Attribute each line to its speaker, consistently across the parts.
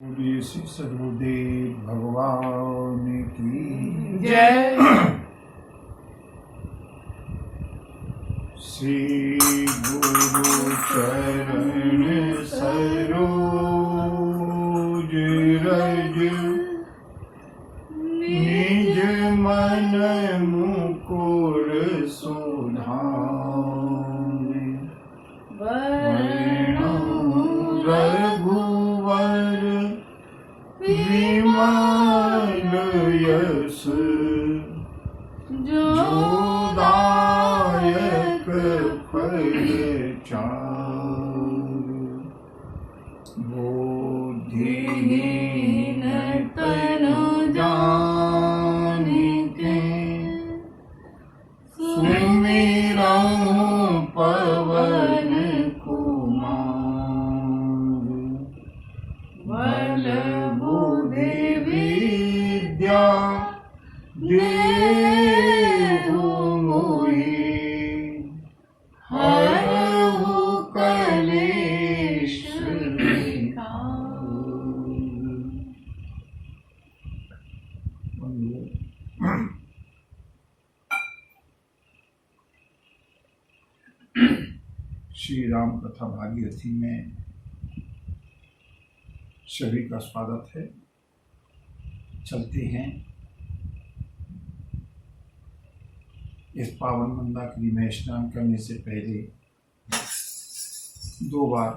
Speaker 1: श्री सदगुरुदेव भगवान की
Speaker 2: जय।
Speaker 1: श्री गुरु चरण सरोज रज निज मन मुकुर सुधारि रघुवर विमल यश जोदायक फल चारु बुद्धिहीन तनु जानिके सुमिरौं पवन कुमार बल बुद्धि विद्या देहु मोहि हरहु कलेश श्री राम कथा भागीरथी में सभी का स्वागत है। चलते हैं इस पावन मंदाकिनी में स्नान करने से पहले 2 बार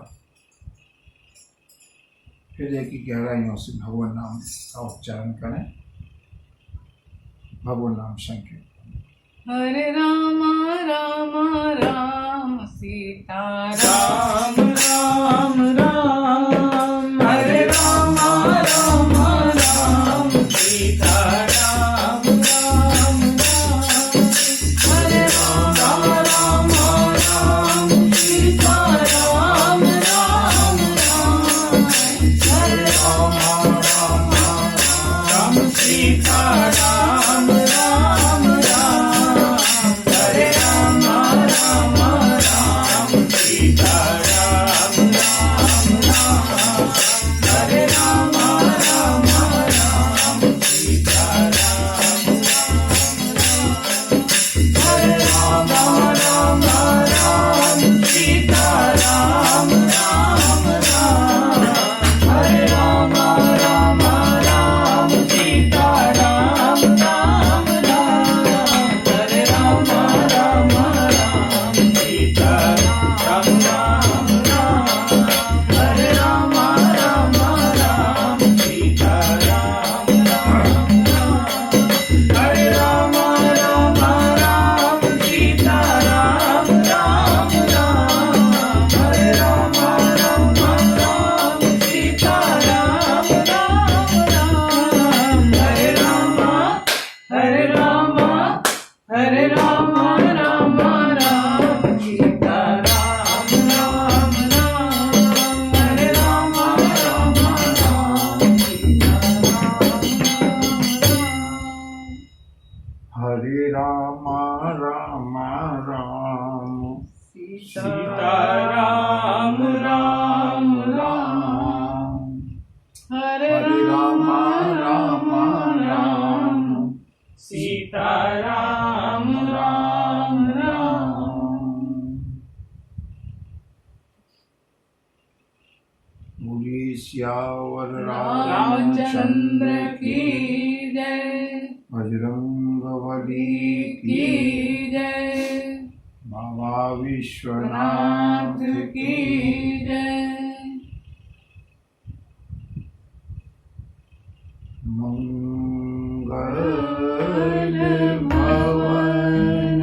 Speaker 1: हृदय की गहराइयों से भगवान नाम का उच्चारण करें। भगवान नाम संकीर्तन।
Speaker 2: हरे राम राम राम सीता राम राम राम हरे राम राम राम सीता राम राम राम हरे राम राम राम सीता राम राम राम हरे राम राम राम सीता राम राम राम हरे राम राम राम सीता राम राम राम हरे राम राम राम सीता राम हरे राम राम राम सीता राम राम राम हरे राम राम राम सीता राम राम राम हरे राम राम राम सीता राम राम राम हरे राम राम राम सीता राम राम राम हरे राम राम राम सीता राम राम राम हरे राम राम राम सीता राम राम राम हरे राम हरे राम हरे राम राम राम सीता राम राम राम हरे राम राम राम सीता राम राम
Speaker 1: हरे राम राम राम
Speaker 2: सीता राम राम राम
Speaker 1: बोलिए सियावर
Speaker 2: रामचंद्र की जय
Speaker 1: बजरंगबली
Speaker 2: की जय
Speaker 1: बाबा विश्वनाथ
Speaker 2: नाथ की जय
Speaker 1: मंगल भवन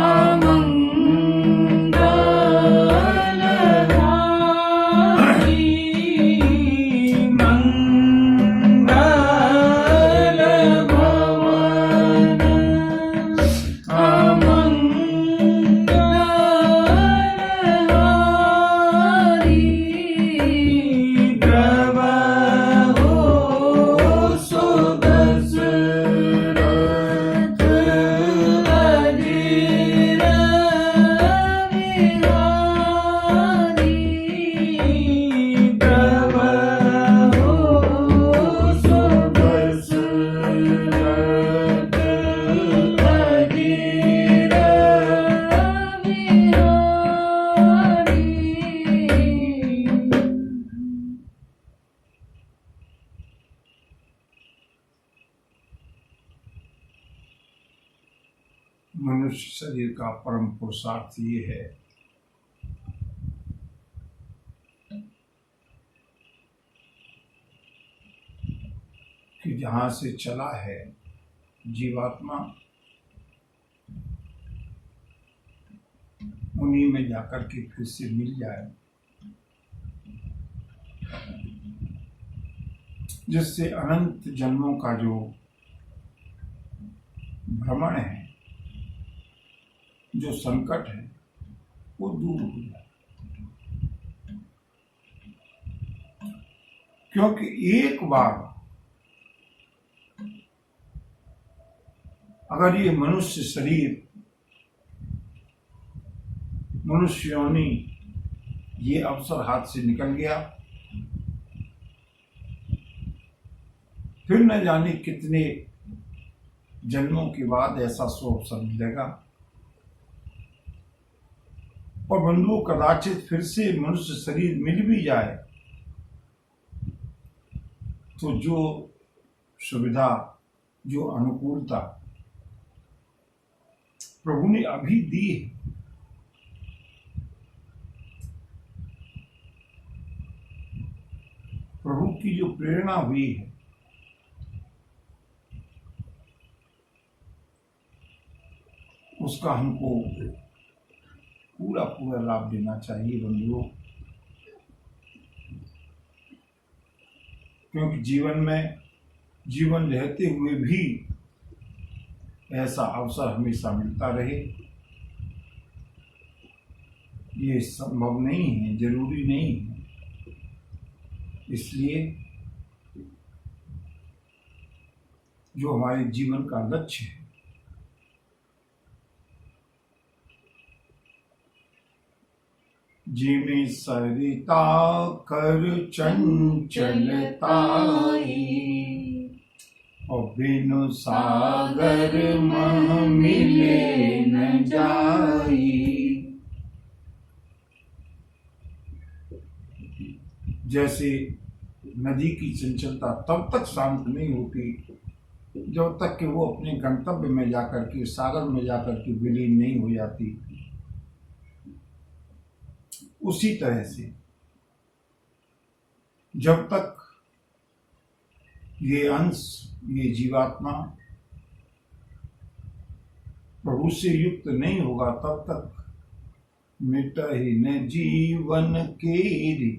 Speaker 2: अमंगल हारी मंगल भवन अमंगल हारी
Speaker 1: मनुष्य शरीर का परम पुरुषार्थ ये है कि जहाँ से चला है जीवात्मा उन्हीं में जाकर के फिर से मिल जाए, जिससे अनंत जन्मों का जो भ्रमण है, जो संकट है, वो दूर हो जाए। क्योंकि एक बार अगर ये मनुष्य शरीर, मनुष्य योनि, ये अवसर हाथ से निकल गया, फिर न जाने कितने जन्मों के बाद ऐसा सो अवसर मिलेगा। और बंधुओं, कदाचित फिर से मनुष्य शरीर मिल भी जाए तो जो सुविधा, जो अनुकूलता प्रभु ने अभी दी है, प्रभु की जो प्रेरणा हुई है, उसका हमको पूरा पूरा लाभ देना चाहिए बंधुओं। क्योंकि जीवन में, जीवन रहते हुए भी ऐसा अवसर हमेशा मिलता रहे, ये संभव नहीं है, जरूरी नहीं है। इसलिए जो हमारे जीवन का लक्ष्य है, जिमें सरिता कर चंचलताई और बिनु सागर मह मिले न जाई। जैसे नदी की चंचलता तब तक शांत नहीं होती जब तक कि वो अपने गंतव्य में जाकर के, सागर में जाकर के विलीन नहीं हो जाती। उसी तरह से जब तक ये अंश, ये जीवात्मा प्रभु से युक्त नहीं होगा, तब तक मिटहि न जीवन के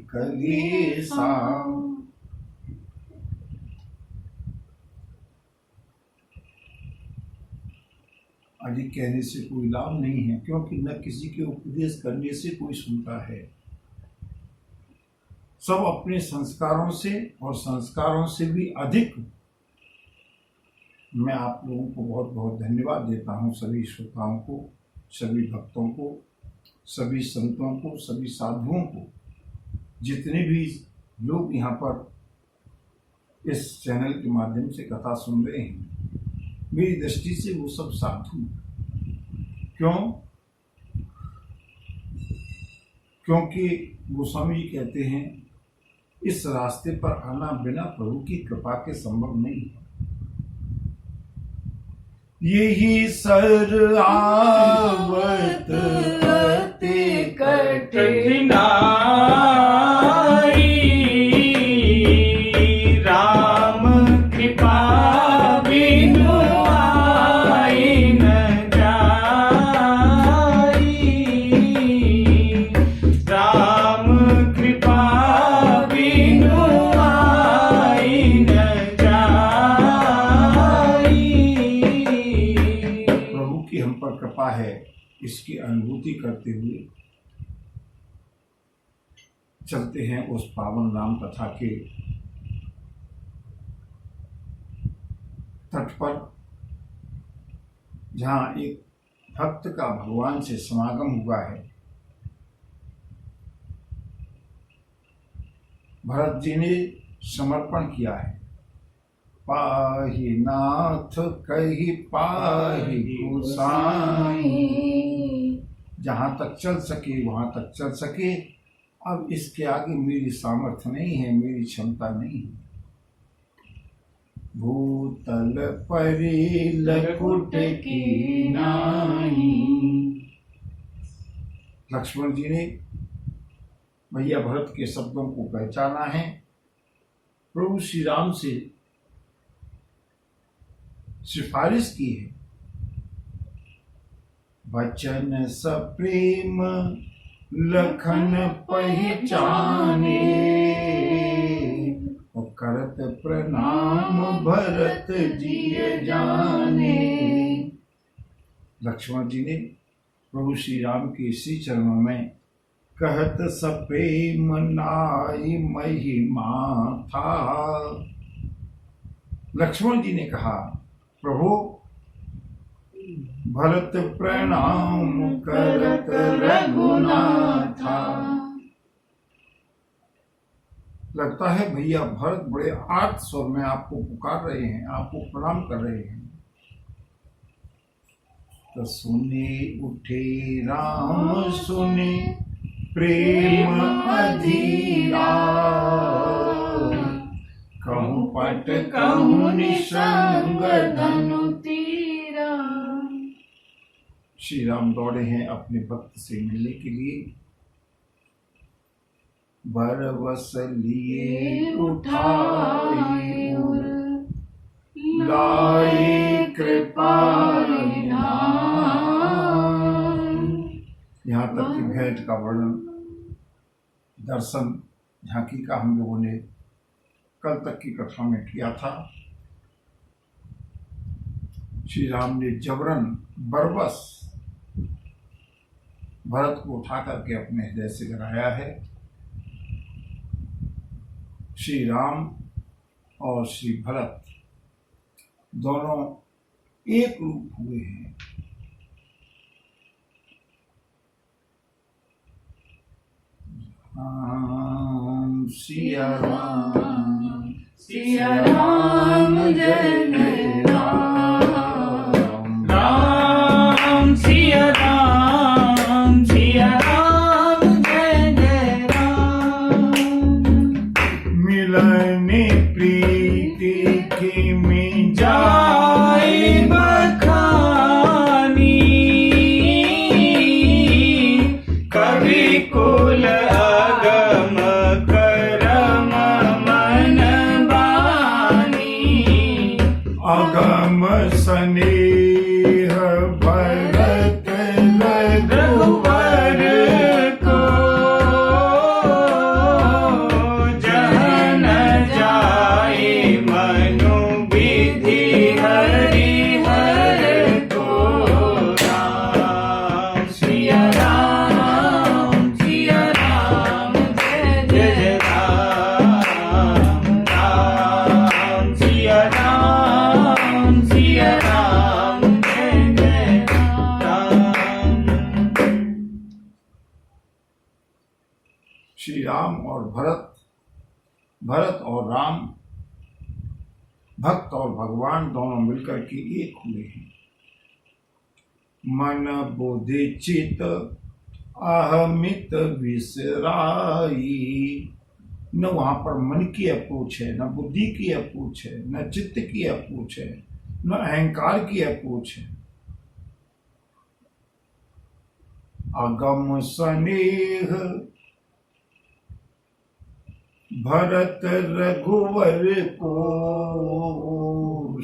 Speaker 1: कलेसा। अधिक कहने से कोई लाभ नहीं है, क्योंकि न किसी के उपदेश करने से कोई सुनता है। सब अपने संस्कारों से, और संस्कारों से भी अधिक मैं आप लोगों को बहुत बहुत धन्यवाद देता हूँ। सभी श्रोताओं को, सभी भक्तों को, सभी संतों को, सभी साधुओं को, जितने भी लोग यहाँ पर इस चैनल के माध्यम से कथा सुन रहे हैं, मेरी दृष्टि से वो सब साधु। क्यों? क्योंकि गोस्वामी जी कहते हैं इस रास्ते पर आना बिना प्रभु की कृपा के संभव नहीं है। यही सर आवत अति कठिनाई, राम कृपा बिनु आई न जाई। राम कृपा बिनु आई न जाई। प्रभु की हम पर कृपा है, इसकी अनुभूति करते हुए चलते हैं उस पावन राम कथा के तट पर, जहाँ एक भक्त का भगवान से समागम हुआ है। भरत जी ने समर्पण किया है, पाहि नाथ कहि पाहि गोसाई। जहाँ तक चल सके वहाँ तक चल सके, अब इसके आगे मेरी सामर्थ्य नहीं है, मेरी क्षमता नहीं है। भूतल परी लकुट की नाई। लक्ष्मण जी ने भैया भरत के शब्दों को पहचाना है, प्रभु श्री राम से सिफारिश की है। वचन सप्रेम लखन पहचाने, और करत प्रणाम भरत जी जाने। लक्ष्मण जी ने प्रभु श्री राम के इसी चरणों में कहत सप्रेम नाई महिमा था। लक्ष्मण जी ने कहा, प्रभु भरत प्रणाम करत रघुनाथा। लगता है भैया भरत बड़े आर्त स्वर में आपको पुकार रहे हैं, आपको प्रणाम कर रहे हैं। तो सुने उठे राम सुने प्रेम अधीरा, कहूँ पट कहूँ निसंग धनु तीरा। श्री राम दौड़े हैं अपने भक्त से मिलने के लिए। बरवस लिए उठाए उर, लाए कृपा निधान। यहाँ तक कि भेंट का वर्णन, दर्शन, झांकी का हम लोगों ने कल तक की कथा में किया था। श्री राम ने जबरन बरबस भरत को उठा करके अपने हृदय से गिराया है। श्री राम और श्री भरत दोनों एक रूप हुए हैं। राम सिया राम,
Speaker 2: सिया राम जय जय राम, राम सिया राम, सिया राम जय जय राम।
Speaker 1: मिलने प्रीति की में
Speaker 2: जाए बखानी, कवि कुल अगम करम मन बानी।
Speaker 1: अगम स्नेह भरत
Speaker 2: रघुवर को, जहन जाए मनु विधि हरिहर को। राम सिया राम, सिया राम जय जय राम, राम सिया राम, सिया राम जय जय राम।
Speaker 1: श्री राम और भरत, भरत और राम, भक्त और भगवान दोनों मिलकर के एक हुए हैं। मन बुद्धि चित अहमित विसराई। न वहां पर मन की अप्रोच है, न बुद्धि की अप्रोच है, न चित्त की अप्रोच है, न अहंकार की अप्रोच है। अगम स्नेह भरत रघुवर को।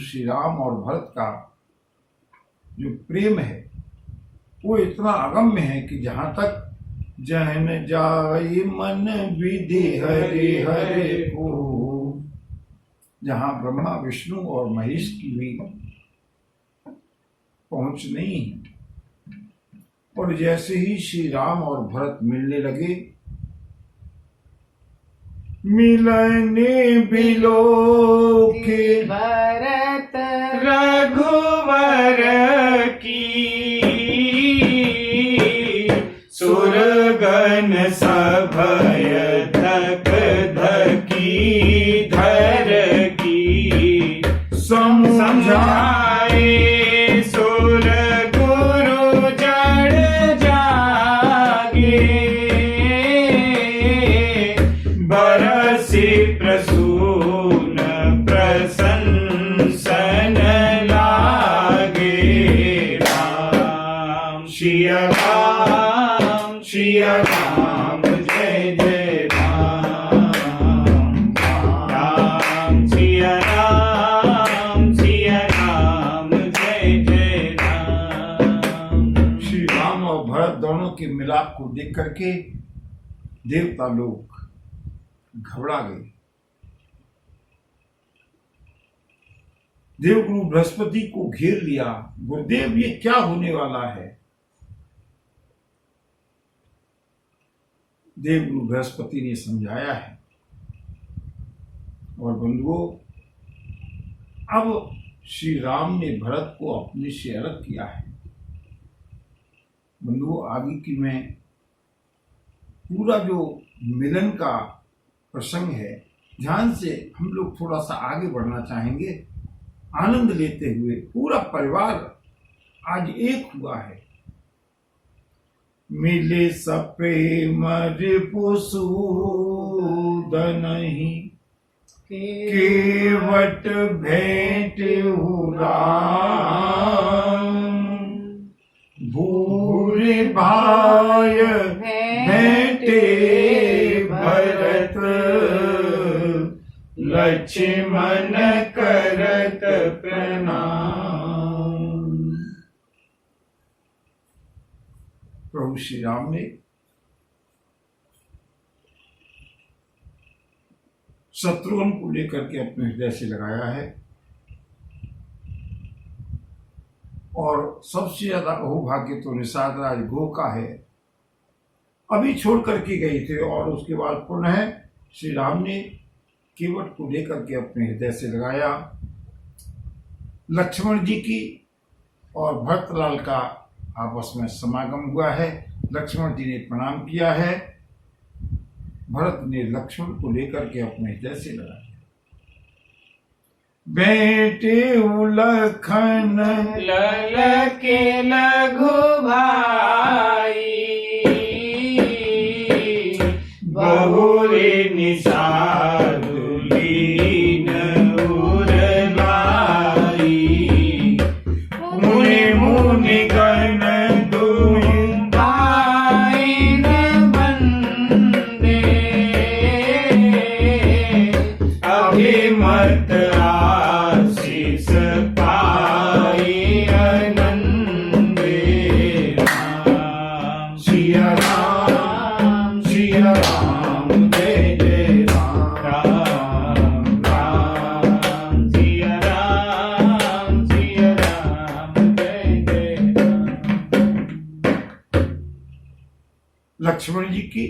Speaker 1: श्री राम और भरत का जो प्रेम है वो इतना अगम्य है कि जहां तक जहन जाए मन विधि हरे हरे को, जहां ब्रह्मा विष्णु और महेश की भी पहुंच नहीं है। और जैसे ही श्री राम और भरत मिलने लगे, मिलने बिलो के
Speaker 2: भरत रघुवर की, सुरगन सभय धक धकी धर की। समझाए सुर गुरु जड़ जागे, बरसी प्रसून प्रसन्न
Speaker 1: के मिलाप को देख करके देवता लोग घबरा गए। देवगुरु बृहस्पति को घेर लिया। गुरुदेव, ये क्या होने वाला है? देवगुरु बृहस्पति ने समझाया है। और बंधुओं, अब श्री राम ने भरत को अपने से अलग किया है। बंधुओं, आगे की मैं पूरा जो मिलन का प्रसंग है, ध्यान से हम लोग थोड़ा सा आगे बढ़ना चाहेंगे, आनंद लेते हुए। पूरा परिवार आज एक हुआ है। मिले सप्रेम रिपुसूदनहि, केवट भेंट भूरि भाय भेंटे भरत, लक्ष्मण करत प्रणाम। प्रभु श्री राम ने शत्रुघ्न को लेकर के अपने हृदय से लगाया है। और सबसे ज्यादा अहोभाग्य तो निषाद राज गो का है। अभी छोड़ करके गए थे और उसके बाद पुनः श्री राम ने केवट को लेकर के अपने हृदय से लगाया। लक्ष्मण जी की और भरतलाल का आपस में समागम हुआ है। लक्ष्मण जी ने प्रणाम किया है। भरत ने लक्ष्मण को लेकर के अपने हृदय से लगाया। बेटे लखन
Speaker 2: ललके लघु भाई, बहुरे निषादुलीन उरलाई, मुनि मुनि गण दुहिन बंदे, अभिमत आशीष पाई आनंदे। राम सिया राम सिया राम, जय जय राम राम सिया राम, जय जय राम।
Speaker 1: लक्ष्मण जी की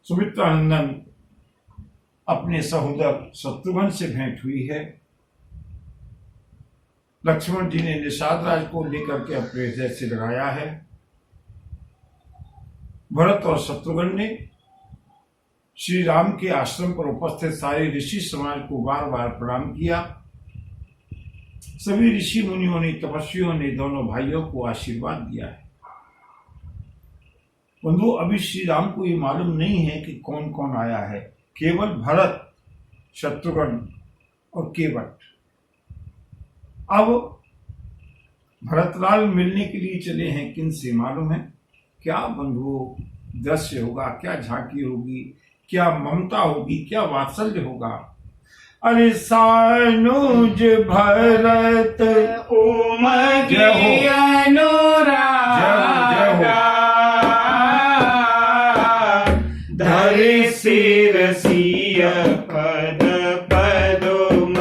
Speaker 1: सुमित्रा नंदन अपने सहोदर शत्रुघ्न से भेंट हुई है। लक्ष्मण जी ने निषाद राज को लेकर के अपने हृदय से लगाया है। भरत और शत्रुघ्न ने श्री राम के आश्रम पर उपस्थित सारे ऋषि समाज को बार बार प्रणाम किया। सभी ऋषि मुनियों ने, तपस्वियों ने दोनों भाइयों को आशीर्वाद दिया है। बंधु, अभी श्री राम को ये मालूम नहीं है कि कौन कौन आया है। केवल भरत, शत्रुघ्न और केवट। अब भरतलाल मिलने के लिए चले हैं। किन से मालूम है? क्या बंधुओं दृश्य होगा, क्या झांकी होगी, क्या ममता होगी, क्या वात्सल्य होगा। अरे सानुज भरत
Speaker 2: उमगे अनुरागा, धरि सिर सिय पद पदुम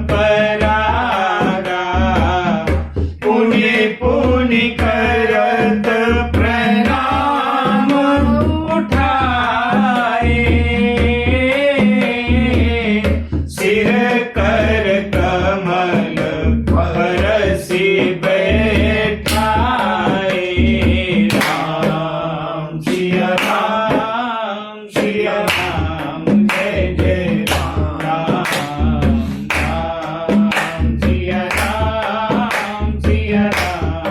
Speaker 2: परागा, पुनि पुनि करत प्रणाम उठाए, सिर कर कमल परसि बैठाए। राम सिया राम सिया राम, जय जय राम राम सिया राम, जय जय राम।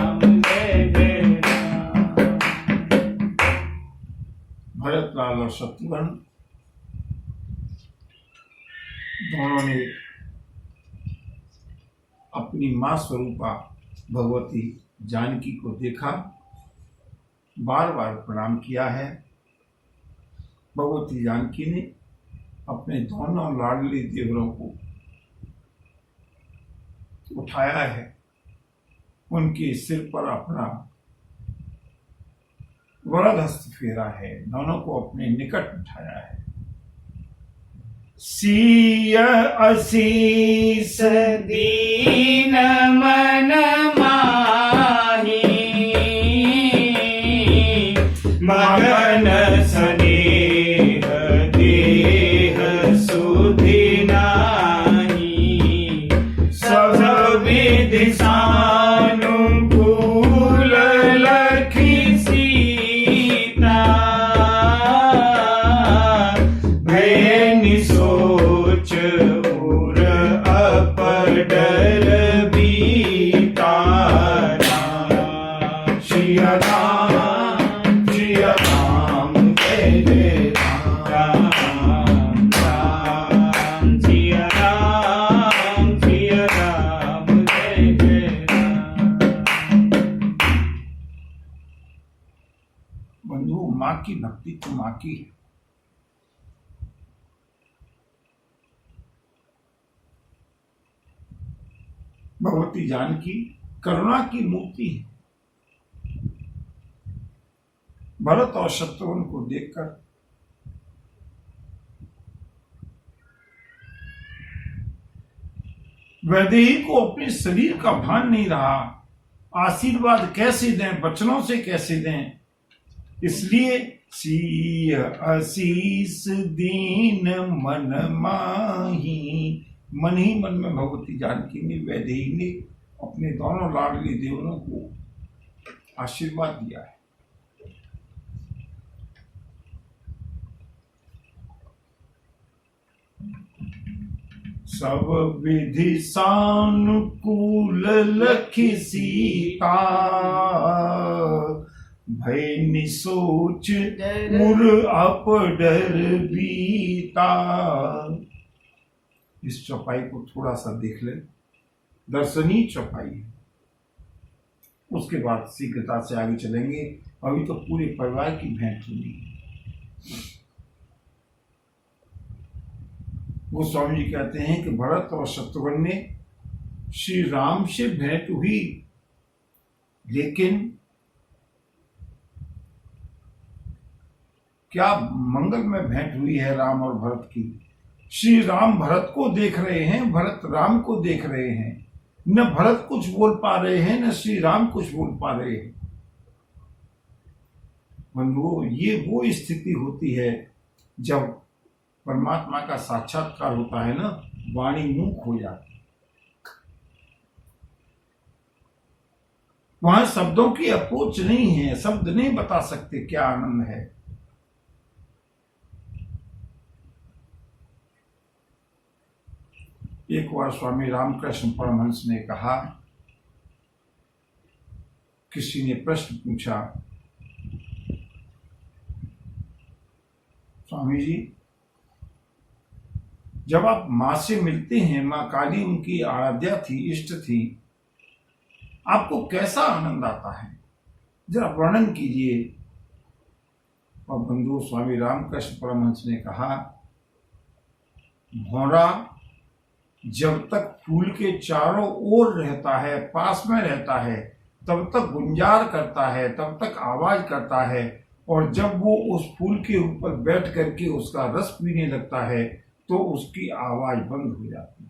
Speaker 1: भरतलाल और शत्रुघ्न दोनों ने अपनी मां स्वरूपा भगवती जानकी को देखा, बार बार प्रणाम किया है। भगवती जानकी ने अपने दोनों लाडली देवरों को उठाया है उनके सिर पर अपना वरद हस्त फेरा है, दोनों को अपने निकट उठाया है।
Speaker 2: सिय असीस दीन मन माही, मगन स्नेह देह सुधि नाही, सब विधि सानुकूल लखी सीता, भय निसोच उर अपडर बीता। श्री राम जय जय राम, राम जय राम जय जय राम।
Speaker 1: बंधु, माँ की भक्ति तो माँ की है। भगवती जानकी करुणा की मूर्ति है। भरत और शत्रुघ्न को देखकर वैदेही को अपने शरीर का भान नहीं रहा, आशीर्वाद कैसे दें, वचनों से कैसे दें, इसलिए सिय असीस दीन मन माही, मन ही मन में भगवती जानकी ने, वैदेही ने अपने दोनों लाडली देवरों को आशीर्वाद दिया है। सब विधि सानुकूल लखी सीता, भय निसोच मुर अपडर बीता। इस चौपाई को थोड़ा सा देख ले, दर्शनीय चौपाई है। उसके बाद शीघ्रता से आगे चलेंगे। अभी तो पूरे परिवार की भेंट हुई है। गोस्वामी जी कहते हैं कि भरत और शत्रुघ्न ने श्री राम से भेंट हुई, लेकिन क्या मंगलमय भेंट हुई है राम और भरत की। श्री राम भरत को देख रहे हैं, भरत राम को देख रहे हैं। न भरत कुछ बोल पा रहे हैं, न श्री राम कुछ बोल पा रहे हैं। बंधुओं, ये वो स्थिति होती है जब परमात्मा का साक्षात्कार होता है ना, वाणी मूक हो जाती है। वहां शब्दों की अप्रोच नहीं है, शब्द नहीं बता सकते क्या आनंद है। एक बार स्वामी रामकृष्ण परमहंस ने कहा, किसी ने प्रश्न पूछा, स्वामी जी, जब आप मां से मिलते हैं, मां काली उनकी आराध्या थी, इष्ट थी, आपको कैसा आनंद आता है, जरा वर्णन कीजिए। और बंधु स्वामी रामकृष्ण परमहंस ने कहा, भौरा जब तक फूल के चारों ओर रहता है, पास में रहता है, तब तक गुंजार करता है, तब तक आवाज करता है, और जब वो उस फूल के ऊपर बैठ करके उसका रस पीने लगता है तो उसकी आवाज बंद हो जाती है।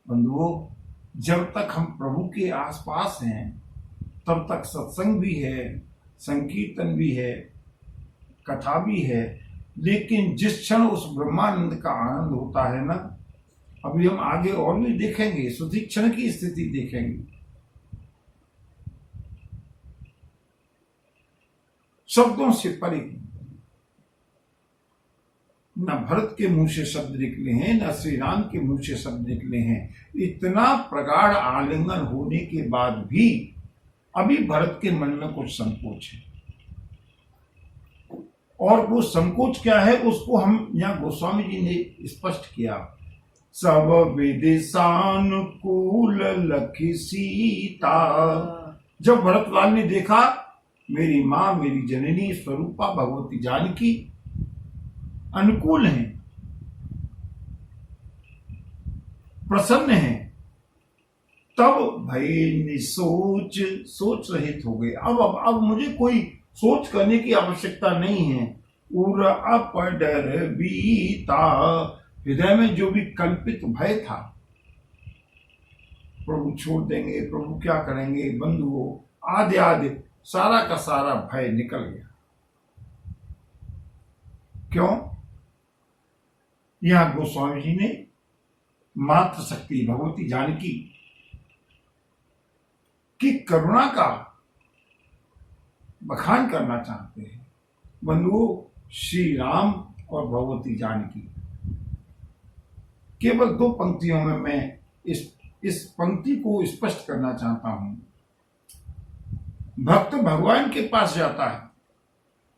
Speaker 1: बंधुओं, जब तक हम प्रभु के आसपास हैं तब तक सत्संग भी है, संकीर्तन भी है, कथा भी है, लेकिन जिस क्षण उस ब्रह्मानंद का आनंद होता है ना, अभी हम आगे और भी देखेंगे, सुधीक्षण की स्थिति देखेंगे। शब्दों से परे, न भरत के मुंह से शब्द निकले हैं, न श्री राम के मुंह से शब्द निकले हैं। इतना प्रगाढ़ आलिंगन होने के बाद भी अभी भरत के मन में कुछ संकोच है, और वो संकोच क्या है उसको हम यहाँ गोस्वामी जी ने स्पष्ट किया। सब विधि सानुकूल लखी सीता। जब भरतलाल ने देखा मेरी माँ, मेरी जननी स्वरूपा भगवती जानकी अनुकूल हैं, प्रसन्न हैं, तब भय निसोच, सोच रहित हो गए। अब मुझे कोई सोच करने की आवश्यकता नहीं है। उर अपडर बीता, हृदय में जो भी कल्पित भय था, प्रभु छोड़ देंगे, प्रभु क्या करेंगे, बंधुओं, आदि आदि सारा का सारा भय निकल गया। क्यों? यहां गोस्वामी जी ने मात्र शक्ति भगवती जानकी की करुणा का बखान करना चाहते हैं। बंधुओं, श्री राम और भगवती जानकी, केवल 2 पंक्तियों में मैं इस पंक्ति को स्पष्ट करना चाहता हूं। भक्त भगवान के पास जाता है,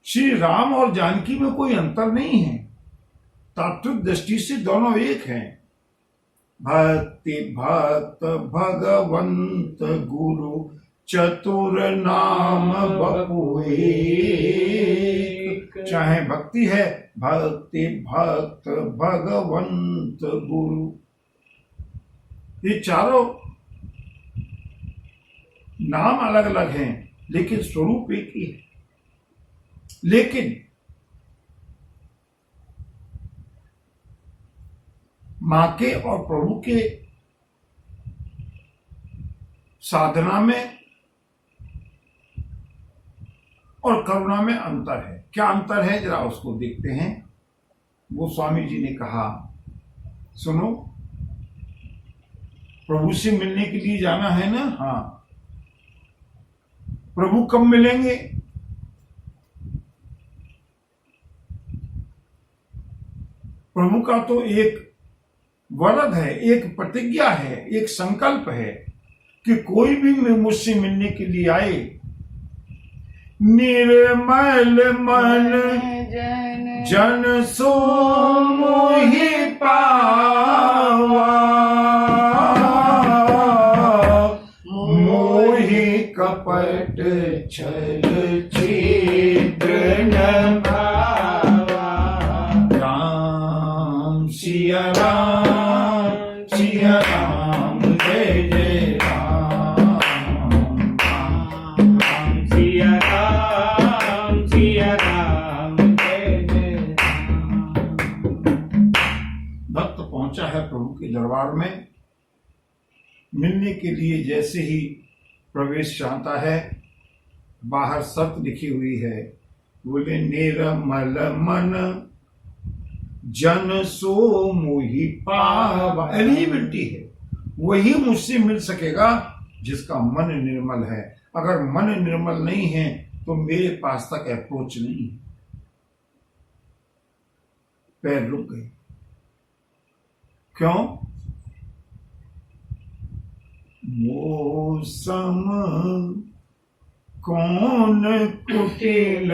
Speaker 1: श्री राम और जानकी में कोई अंतर नहीं है, तात्विक दृष्टि से दोनों एक हैं। भक्ति भक्त भगवंत गुरु चतुर नाम बपुए। चाहे भक्ति है, भक्ति भक्त भगवंत गुरु, ये चारों नाम अलग अलग हैं, लेकिन स्वरूप एक ही है। लेकिन मां के और प्रभु के साधना में और करुणा में अंतर है। क्या अंतर है, जरा उसको देखते हैं। वो स्वामी जी ने कहा, सुनो, प्रभु से मिलने के लिए जाना है ना? हाँ। प्रभु कब मिलेंगे? प्रभु का तो एक वरद है, एक प्रतिज्ञा है, एक संकल्प है कि कोई भी मुझसे मिलने के लिए आए, निर्मल मन जन सो मोहि पावा, मोहि कपट छल छिद्र न भावा। राम सिया राम, सिया राम, जय जय राम,
Speaker 2: राम सिया राम, सिया राम, जय जय राम।
Speaker 1: भक्त पहुंचा है प्रभु के दरबार में, मिलने के लिए जैसे ही प्रवेश चाहता है, बाहर शर्त लिखी हुई है, बोले निर्मल मन जन सो मोहि पावा। एलिजिबिलिटी है, वही मुझसे मिल सकेगा जिसका मन निर्मल है। अगर मन निर्मल नहीं है तो मेरे पास तक अप्रोच नहीं है। पैर रुक गए। क्यों? मौसम कौन कुटिल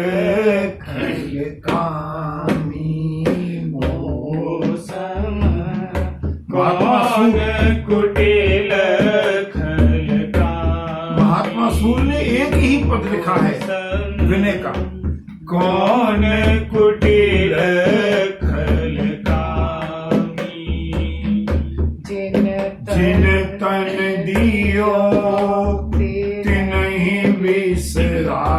Speaker 1: खल कामी,
Speaker 2: मौसम कौन कुटिल खल कामी।
Speaker 1: महात्मा सूर्य ने एक ही पद लिखा है विनय का,
Speaker 2: कौन कुटिल खल कामी।
Speaker 1: जिन तन दियो तिनहि बिसरायो,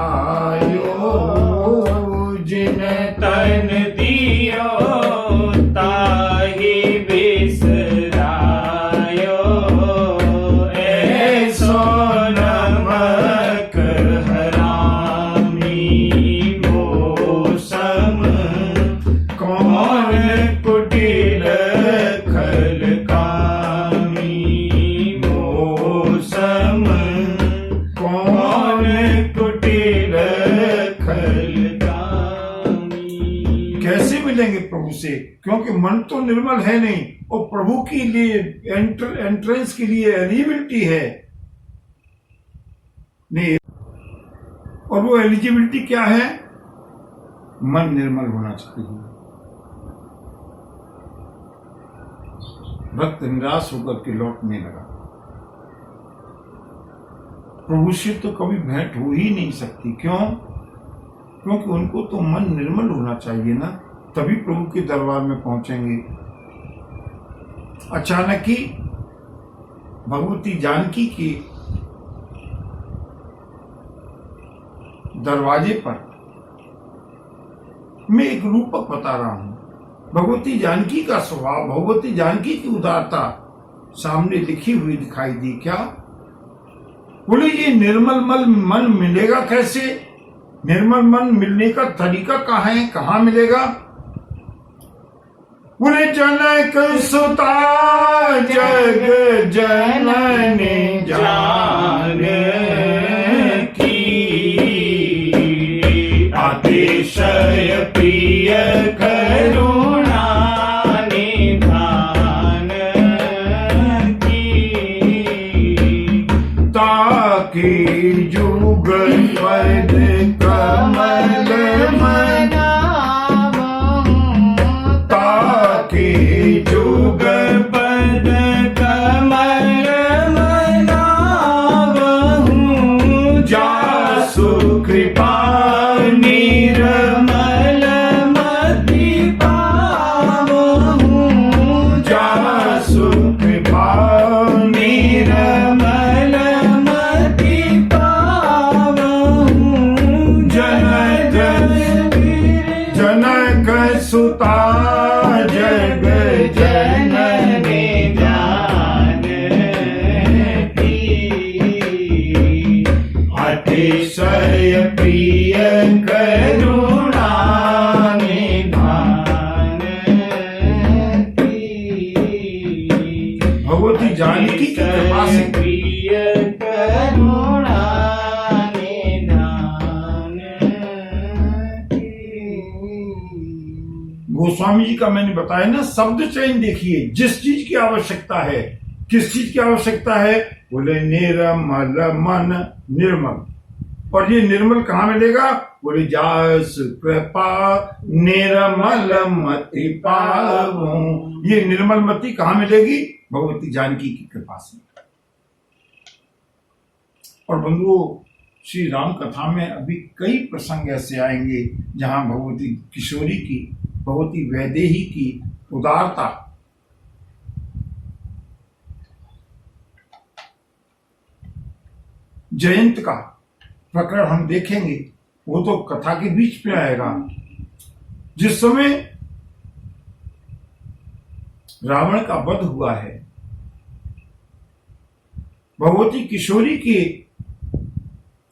Speaker 1: जिन
Speaker 2: तन दियो ताहि बिसरायो। ऐसो नमक हरामी, मौसम कौन कुटिल खल कामी। मौसम
Speaker 1: कौन
Speaker 2: कुटिल खल कामी।
Speaker 1: कैसे मिलेंगे प्रभु से? क्योंकि मन तो निर्मल है नहीं, और प्रभु के लिए एंट्रेंस के लिए एलिजिबिलिटी है नहीं। और वो एलिजिबिलिटी क्या है? मन निर्मल होना चाहिए। भक्त निराश होकर के लौटने लगा। प्रभु से तो कभी भेंट हो ही नहीं सकती। क्यों? क्योंकि उनको तो मन निर्मल होना चाहिए ना, तभी प्रभु के दरबार में पहुंचेंगे। अचानक ही भगवती जानकी के दरवाजे पर मैं एक रूपक बता रहा हूं। भगवती जानकी का स्वभाव, भगवती जानकी की उदारता सामने लिखी हुई दिखाई दी। क्या? बोले ये निर्मल मन मिलेगा कैसे? निर्मल मन मिलने का तरीका कहाँ है, कहाँ मिलेगा? बोले जनक सुता जग जननी जान की,
Speaker 2: अतिशय प्रिय करुणा निधान की,
Speaker 1: ताकि जुगल पद कमल
Speaker 2: जुगपद कमल मनावहूं,
Speaker 1: जासु
Speaker 2: कृपा निर्मल मति पावहूं,
Speaker 1: जासु
Speaker 2: कृपा निर्मल मति पावहूं,
Speaker 1: जनक सुता जग
Speaker 2: जननी जान की, अतिशय प्रिय करुणा निधान की,
Speaker 1: भगवती जानकी की कृपा से
Speaker 2: प्रिय करुणा निधान की।
Speaker 1: गोस्वामी जी का मैंने बताया ना, शब्द चयन देखिए। जिस चीज की आवश्यकता है, किस चीज की आवश्यकता है? बोले निर्मल मन, निर्मल। और ये निर्मल कहाँ मिलेगा? बोले जास कृपा निर्मल मति पावूं। ये निर्मल मति कहाँ मिलेगी? भगवती जानकी की कृपा से। और बंधुओं, श्री राम कथा में अभी कई प्रसंग ऐसे आएंगे जहां भगवती किशोरी की, भगवती वैदेही की उदारता, जयंत का प्रकरण हम देखेंगे। वो तो कथा के बीच में आएगा। जिस समय रावण का वध हुआ है, भगवती किशोरी की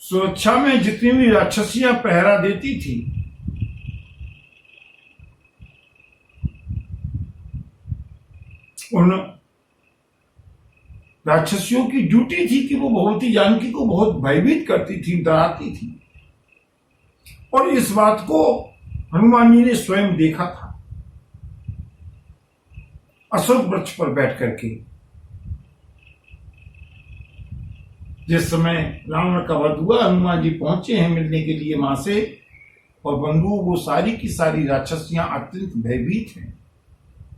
Speaker 1: सुरक्षा में जितनी भी राक्षसियां पहरा देती थी, उन राक्षसियों की ड्यूटी थी कि वो भगवती जानकी को बहुत भयभीत करती थी, डराती थी। और इस बात को हनुमान जी ने स्वयं देखा था, अशोक वृक्ष पर बैठ करके। जिस समय रावण का वध हुआ, हनुमान जी पहुंचे हैं मिलने के लिए मां से, और बंधु वो सारी की सारी राक्षसियां अत्यंत भयभीत हैं।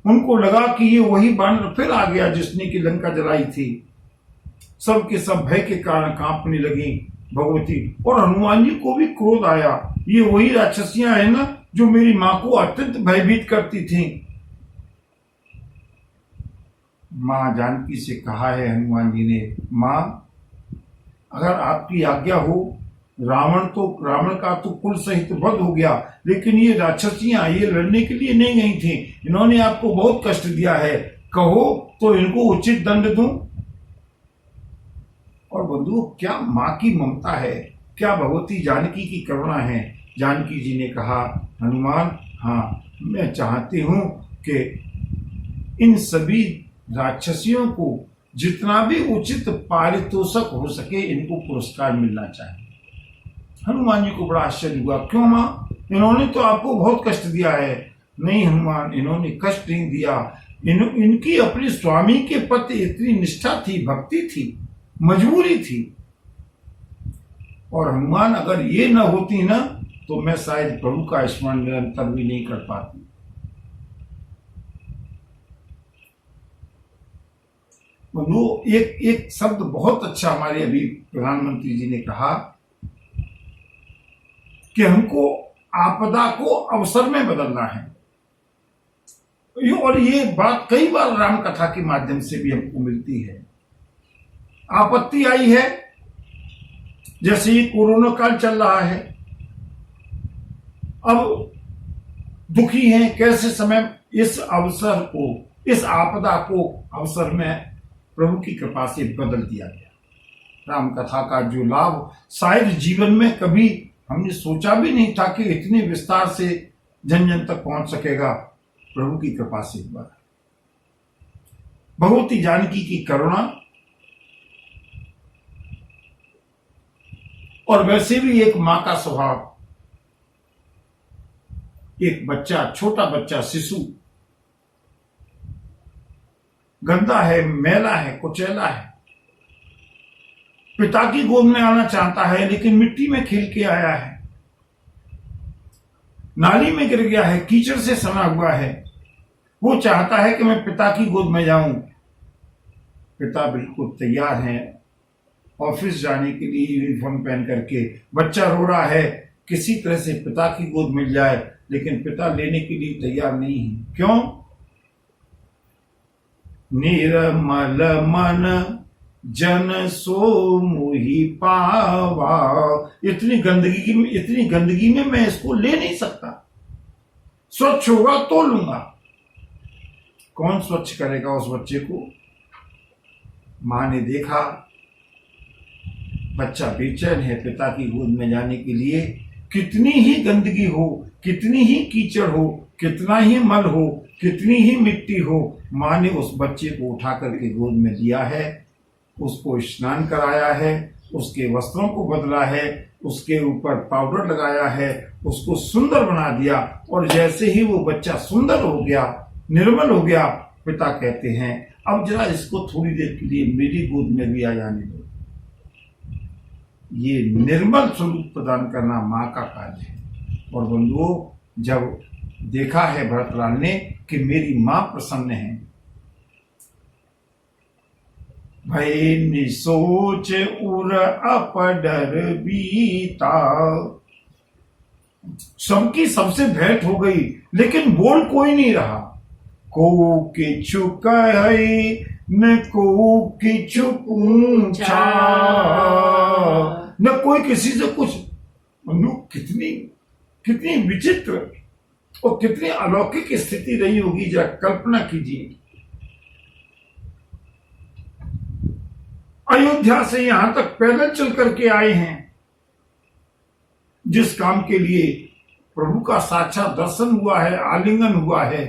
Speaker 1: उनको लगा कि ये वही बानर फिर आ गया जिसने की लंका जलाई थी। सब के सब भय के कारण कांपने लगी भगवती, और हनुमान जी को भी क्रोध आया। ये वही राक्षसियां हैं ना जो मेरी मां को अत्यंत भयभीत करती थी। मां जानकी से कहा है हनुमान जी ने, मां अगर आपकी आज्ञा हो, रावण का तो कुल सहित वध हो गया, लेकिन ये राक्षसियां ये लड़ने के लिए नहीं गई थी। इन्होंने आपको बहुत कष्ट दिया है, कहो तो इनको उचित दंड दूं। और बंधु, क्या मां की ममता है, क्या भगवती जानकी की करुणा है। जानकी जी ने कहा, हनुमान हाँ, मैं चाहती हूं कि इन सभी राक्षसियों को जितना भी उचित पारितोषक हो सके इनको पुरस्कार मिलना चाहिए। हनुमान जी को बड़ा आश्चर्य हुआ, क्यों मां, इन्होंने तो आपको बहुत कष्ट दिया है। नहीं हनुमान, इन्होंने कष्ट नहीं दिया, इनकी अपने स्वामी के प्रति इतनी निष्ठा थी, भक्ति थी, मजबूरी थी। और हनुमान अगर ये न होती ना तो मैं शायद प्रभु का स्मरण निरंतर भी नहीं कर पाती। वो एक शब्द बहुत अच्छा हमारे अभी प्रधानमंत्री जी ने कहा कि हमको आपदा को अवसर में बदलना है। और ये बात कई बार राम कथा के माध्यम से भी हमको मिलती है आपत्ति आई है, जैसे ये कोरोना काल चल रहा है, अब दुखी हैं, कैसे समय इस अवसर को, इस आपदा को अवसर में प्रभु की कृपा से बदल दिया गया। राम कथा का जो लाभ शायद जीवन में कभी हमने सोचा भी नहीं था कि इतने विस्तार से जन जन तक पहुंच सकेगा, प्रभु की कृपा से हुआ। भगवती जानकी की करुणा, और वैसे भी एक मां का स्वभाव, एक बच्चा, छोटा बच्चा, शिशु गंदा है, मैला है, कुचैला है, पिता की गोद में आना चाहता है, लेकिन मिट्टी में खेल के आया है, नाली में गिर गया है, कीचड़ से सना हुआ है, वो चाहता है कि मैं पिता की गोद में जाऊं। पिता बिल्कुल तैयार हैं ऑफिस जाने के लिए यूनिफॉर्म पहन करके, बच्चा रो रहा है, किसी तरह से पिता की गोद मिल जाए, लेकिन पिता लेने के लिए तैयार नहीं है। क्यों? निर्मल मन जन सो मुहि पावा, इतनी गंदगी में मैं इसको ले नहीं सकता, स्वच्छ होगा तो लूंगा। कौन स्वच्छ करेगा उस बच्चे को? मां ने देखा बच्चा बेचैन है पिता की गोद में जाने के लिए, कितनी ही गंदगी हो, कितनी ही कीचड़ हो, कितना ही मल हो, कितनी ही मिट्टी हो, मां ने उस बच्चे को उठा करके गोद में दिया है, उसको स्नान कराया है, उसके वस्त्रों को बदला है, उसके ऊपर पाउडर लगाया है, उसको सुंदर बना दिया। और जैसे ही वो बच्चा सुंदर हो गया, निर्मल हो गया, पिता कहते हैं अब जरा इसको थोड़ी देर के लिए मेरी गोद में भी आ जाने दो। ये निर्मल स्वरूप प्रदान करना मां का कार्य है। और बंधुओं, जब देखा है भरतलाल ने कि मेरी मां प्रसन्न है, भय निसोच उर अपडर बीता, सबकी सबसे भेंट हो गई, लेकिन बोल कोई नहीं रहा। को किछु कहे न को किछु पूछा, न कोई किसी से कुछ। कितनी विचित्र और कितनी अलौकिक स्थिति रही होगी, जरा कल्पना कीजिए। अयोध्या से यहां तक पैदल चल करके आए हैं, जिस काम के लिए प्रभु का साक्षात दर्शन हुआ है, आलिंगन हुआ है,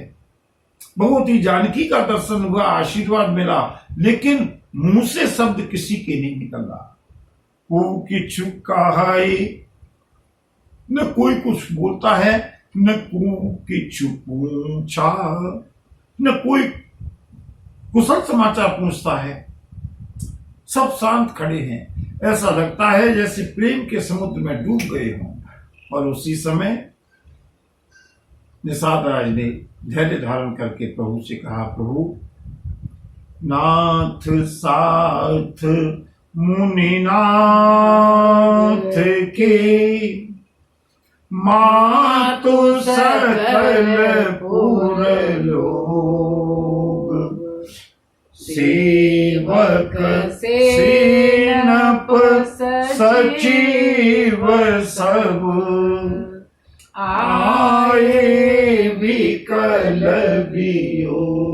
Speaker 1: भगवती जानकी का दर्शन हुआ, आशीर्वाद मिला, लेकिन मुंह से शब्द किसी के नहीं निकल रहा। को किछु कहे, न कोई कुछ बोलता है, न को किछु पूछा, न कोई कुशल समाचार पूछता है, सब शांत खड़े हैं। ऐसा लगता है जैसे प्रेम के समुद्र में डूब गए हों। और उसी समय निषाद राज ने धैर्य धारण करके प्रभु से कहा, प्रभु नाथ साथ मुनिनाथ के, मातु सकल पुर लोग, सेवक सेनप सचिव सब, आए विकल वियोग।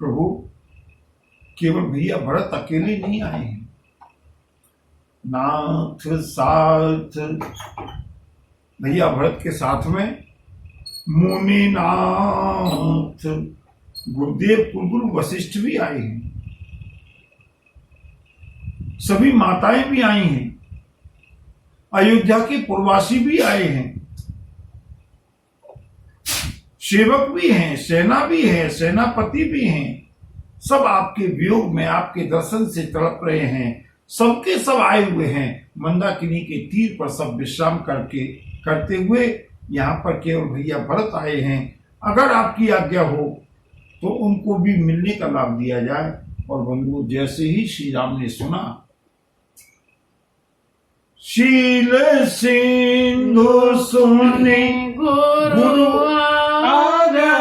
Speaker 1: प्रभु, केवल भैया भरत अकेले नहीं आए हैं, नाथ साथ, भैया भरत के साथ में मुनिनाथ, गुरुदेव कुलगुरु वशिष्ठ भी आए हैं, सभी माताएं भी आई हैं, अयोध्या के पूर्ववासी भी आए हैं, सेवक भी हैं, सेना भी है, सेनापति भी हैं, सब आपके वियोग में, आपके दर्शन से तड़प रहे हैं, सबके सब आए हुए हैं। मंदाकिनी के तीर पर सब विश्राम करते हुए यहाँ पर केवल भैया भरत आए हैं। अगर आपकी आज्ञा हो तो उनको भी मिलने का लाभ दिया जाए। और बंधु, जैसे ही श्री राम ने सुना, शील सिंधु सुने गुरु आगमनु,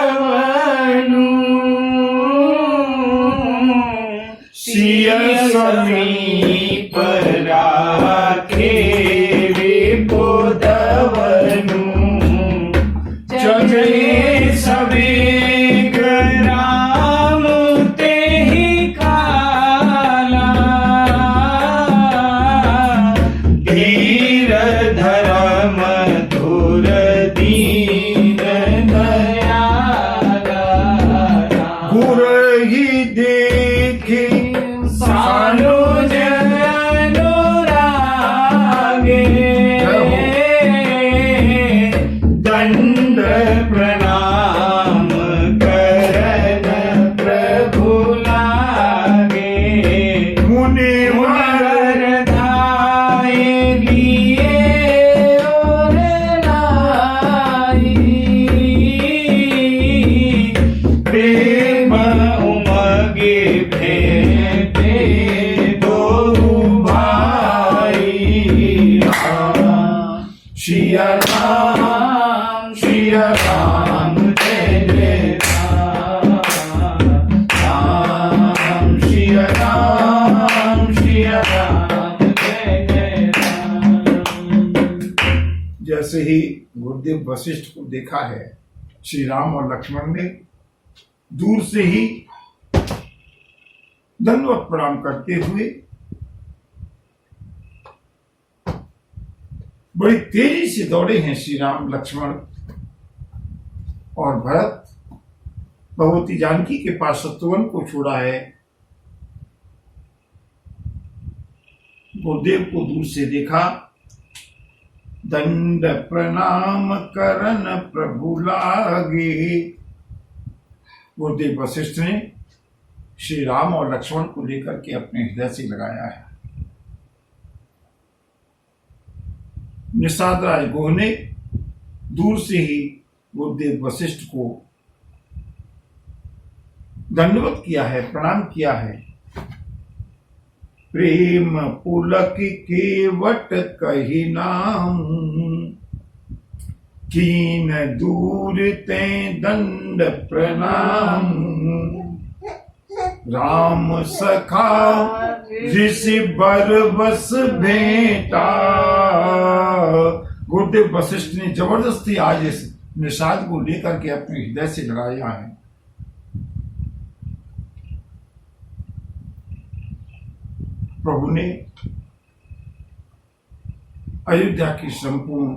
Speaker 1: गुरुदेव वशिष्ठ को देखा है। श्री राम और लक्ष्मण ने दूर से ही दंडवत प्रणाम करते हुए बड़ी तेजी से दौड़े हैं। श्री राम, लक्ष्मण और भरत भगवती जानकी के पास शत्रुघ्न को छोड़ा है। गुरुदेव को दूर से देखा, दंड प्रणाम करन प्रभु लागे। गुरुदेव वशिष्ठ ने श्री राम और लक्ष्मण को लेकर के अपने हृदय से लगाया है। निषाद राज गोह ने दूर से ही गुरुदेव वशिष्ठ को दंडवत किया है, प्रणाम किया है। प्रेम पुलक केवट कही नाम, कीन दूर ते दंड प्रणाम। राम सखा ऋषि बरबस भेंटा। गुरुदेव वशिष्ठ ने जबरदस्ती आज इस निषाद को लेकर के अपने हृदय से लगाया है। प्रभु ने अयोध्या की संपूर्ण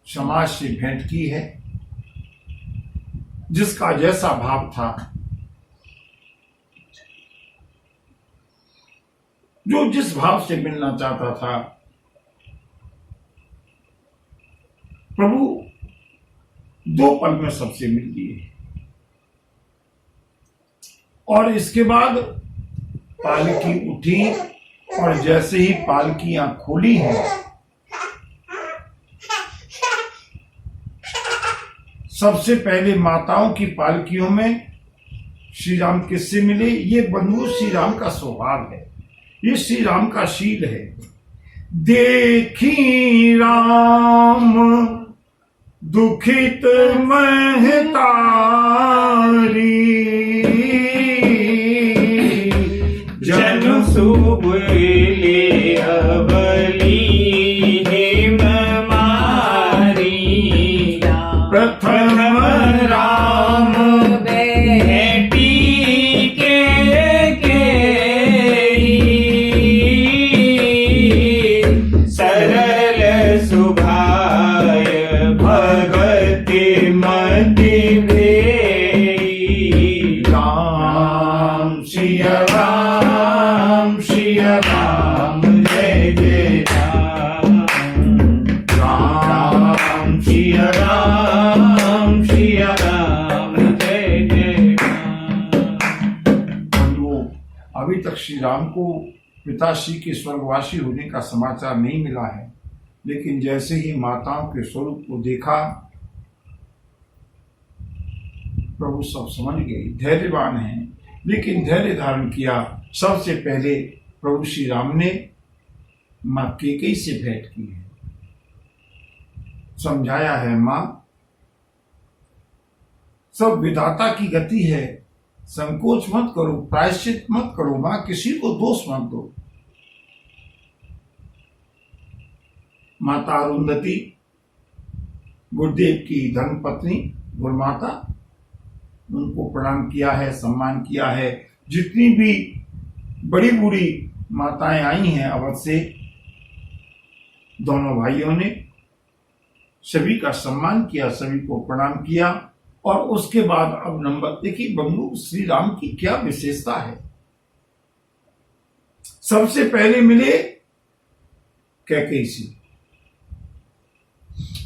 Speaker 1: समाज से भेंट की है। जिसका जैसा भाव था, जो जिस भाव से मिलना चाहता था, प्रभु 2 पल में सबसे मिल लिए। और इसके बाद पालकी उठी और जैसे ही पालकियां खोली हैं, सबसे पहले माताओं की पालकियों में श्री राम किससे मिले? ये बंधु श्री राम का स्वभाव है, ये श्री राम का शील है। देखी राम दुखित महतारी,
Speaker 2: जन शुभ ले अवली हेम मारी।
Speaker 1: प्रथम
Speaker 2: राम बेटी के सरल सुभाय भगति मति भेई।
Speaker 1: राम सिया
Speaker 2: राम सिया राम जय जय राम। राम सिया राम सिया राम जय जय राम।
Speaker 1: अभी तक श्री राम को पिताश्री के स्वर्गवासी होने का समाचार नहीं मिला है, लेकिन जैसे ही माताओं के स्वरूप को देखा, प्रभु सब समझ गए। धैर्यवान हैं, लेकिन धैर्य धारण किया। सबसे पहले प्रभु श्री राम ने मां कैकेयी से भेंट की है, समझाया है, मां सब विधाता की गति है, संकोच मत करो, प्रायश्चित मत करो, मां किसी को दोष मत दो। माता अरुंधति, गुरुदेव की धर्मपत्नी गुरुमाता, उनको प्रणाम किया है, सम्मान किया है। जितनी भी बड़ी बूढ़ी माताएं आई हैं अवध से, दोनों भाइयों ने सभी का सम्मान किया, सभी को प्रणाम किया। और उसके बाद अब नंबर देखिए, बंधु श्री राम की क्या विशेषता है। सबसे पहले मिले कैकेयी से,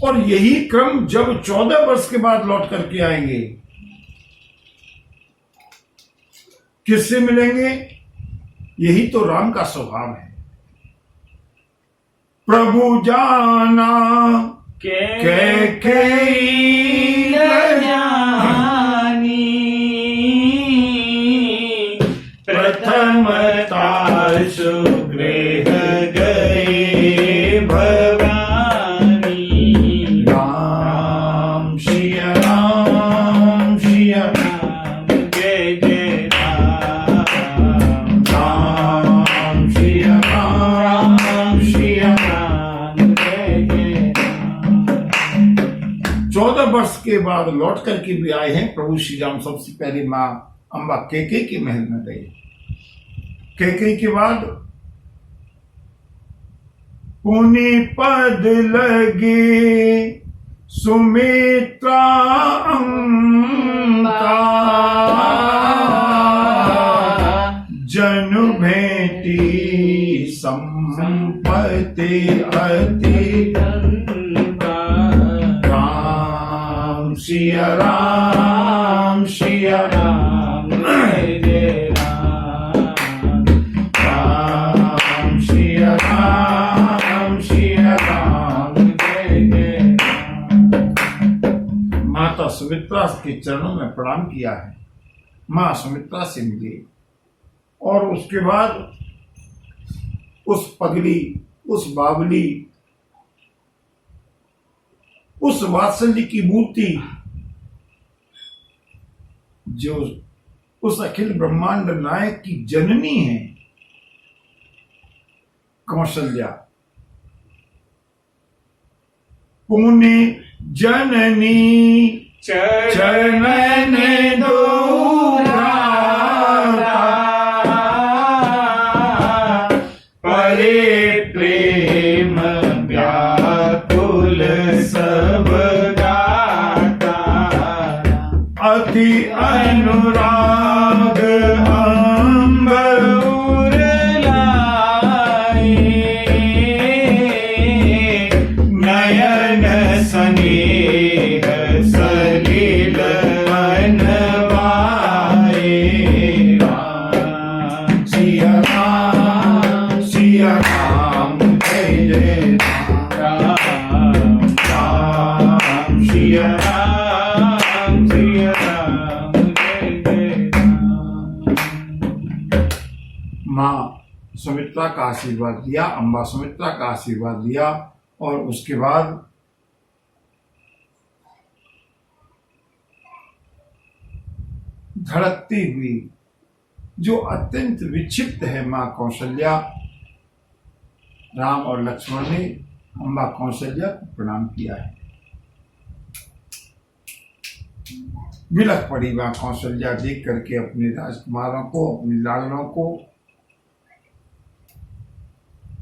Speaker 1: और यही क्रम जब 14 वर्ष के बाद लौट करके आएंगे, किससे मिलेंगे? यही तो राम का स्वभाव है। प्रभु जाना
Speaker 2: कैकेयी जानी, प्रथमता सुगृह गए भवानी।
Speaker 1: राम सिया राम सिया
Speaker 2: राम जय जय राम।
Speaker 1: राम सिया राम सिया
Speaker 2: राम जय जय राम।
Speaker 1: 14 वर्ष के बाद लौट करके भी आए हैं। प्रभु श्री राम सबसे पहले माँ अम्बा कैकेयी के महल में गए। कैकेयी के बाद पुनि पद लगे सुमित्रा अम्बा, जनु भेटी संपत्ति अति राम सिया राम सिया राम
Speaker 2: जय जय राम
Speaker 1: राम सिया राम सिया राम
Speaker 2: जय जय राम।
Speaker 1: माता सुमित्रा के चरणों में प्रणाम किया है। माँ सुमित्रा से मिले और उसके बाद उस पगली, उस बावली, उस वात्सल्य की मूर्ति जो उस अखिल ब्रह्मांड नायक की जननी है कौशल्या, पुण्य जननी चरण दोहराता,
Speaker 2: परे प्रेम व्याकुल सब गाता,
Speaker 1: अति अनुराग
Speaker 2: अंबर लाए, नयन स्नेह सलिल मनवाए, राम
Speaker 1: सिया राम जय जय
Speaker 2: राम
Speaker 1: राम सिया
Speaker 2: राम सिया राम जय जय राम।
Speaker 1: माँ सुमित्रा का आशीर्वाद दिया, अम्बा सुमित्रा का आशीर्वाद दिया और उसके बाद धड़कती हुई जो अत्यंत विक्षिप्त है माँ कौशल्या, राम और लक्ष्मण ने अम्बा कौशल्या को प्रणाम किया है। विलख पड़ी माँ कौशल्या देख करके अपने राजकुमारों को, अपने लाड़लों को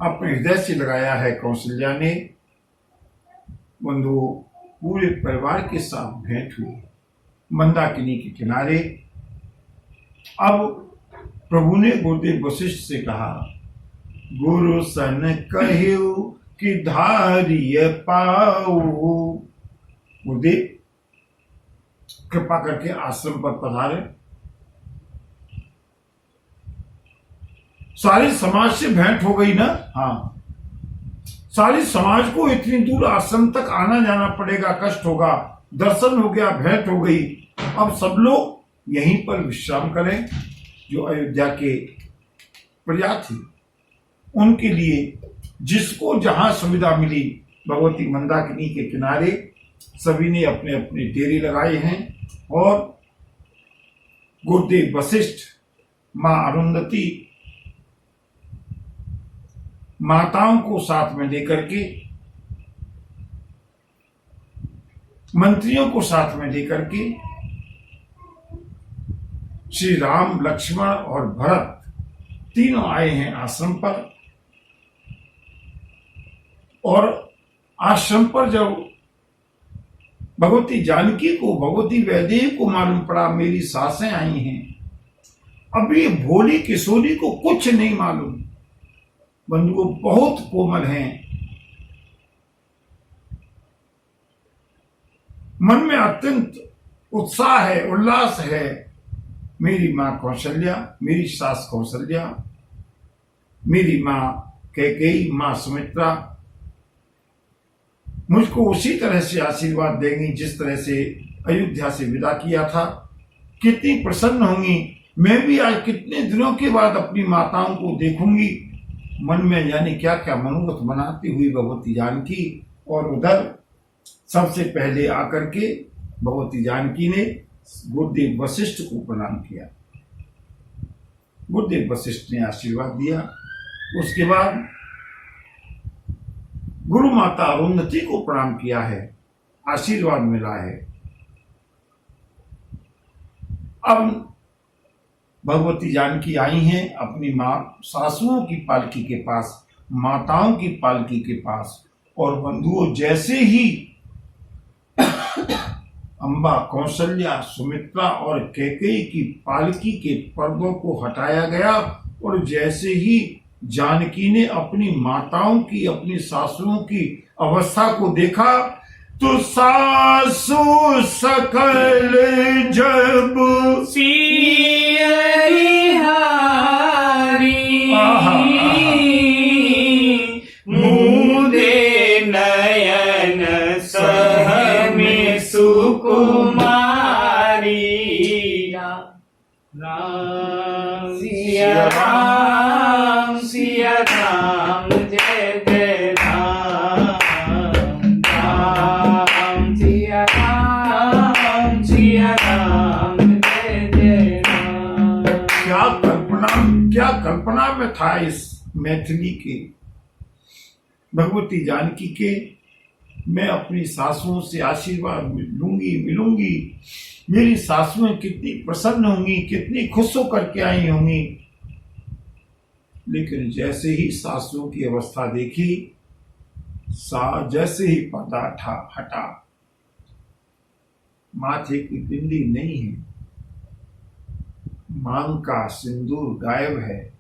Speaker 1: अपने हृदय से लगाया है। कौशल्या ने बंधु पूरे परिवार के साथ भेंट हुई मंदाकिनी के किनारे। अब प्रभु ने गुरुदेव वशिष्ठ से कहा, गुरु सन कहियो कि धारिय पाऊ। गुरुदेव कृपा करके आश्रम पर पधारे। सारे समाज से भेंट हो गई ना। हाँ, सारे समाज को इतनी दूर आश्रम तक आना जाना पड़ेगा, कष्ट होगा। दर्शन हो गया, भेंट हो गई। अब सब लोग यहीं पर विश्राम करें। जो अयोध्या के प्रजा थी उनके लिए जिसको जहां सुविधा मिली, भगवती मंदाकिनी के किनारे सभी ने अपने अपने डेरे लगाए हैं। और गुरुदेव वशिष्ठ, मां अरुंधति, माताओं को साथ में लेकर के, मंत्रियों को साथ में लेकर के श्री राम, लक्ष्मण और भरत तीनों आए हैं आश्रम पर। और आश्रम पर जब भगवती जानकी को, भगवती वैदेही को मालूम पड़ा मेरी सासें आई हैं, अभी भोली किशोरी को कुछ नहीं मालूम। बंधुओं बहुत कोमल हैं, मन में अत्यंत उत्साह है, उल्लास है। मेरी माँ कौशल्या, मेरी सास कौशल्या, मेरी माँ कैकेयी, माँ सुमित्रा मुझको उसी तरह से आशीर्वाद देंगी जिस तरह से अयोध्या से विदा किया था। कितनी प्रसन्न होंगी। मैं भी आज कितने दिनों के बाद अपनी माताओं को देखूंगी। मन में जाने क्या क्या मनोरथ बनाती हुई भगवती जानकी। और उधर सबसे पहले आकर के भगवती जानकी ने गुरुदेव वशिष्ठ को प्रणाम किया। गुरुदेव वशिष्ठ ने आशीर्वाद दिया। उसके बाद गुरु माता अरुंधति को प्रणाम किया है। आशीर्वाद मिला है। अब भगवती जानकी आई हैं अपनी माँ सासुओं की पालकी के पास, माताओं की पालकी के पास, और बंधुओं जैसे ही अम्बा, कौशल्या, सुमित्रा और कैकेयी की पालकी के पर्दों को हटाया गया और जैसे ही जानकी ने अपनी माताओं की, अपनी सासुओं की अवस्था को देखा तो सासु सकल जब
Speaker 2: सियरी हारी मुदे नयन सहमे सुकुमारी। राम सिया राम जय जय राम, राम सिया राम जय जय राम।
Speaker 1: क्या कल्पना में था इस मैथिली के, भगवती जानकी के। मैं अपनी सासुओं से आशीर्वाद मिलूंगी, मेरी सासुएं कितनी प्रसन्न होंगी, कितनी खुश होकर के आई होंगी। लेकिन जैसे ही सासुओं की अवस्था देखी, जैसे ही पर्दा हटा, माथे की बिंदी नहीं है, मांग का सिंदूर गायब है,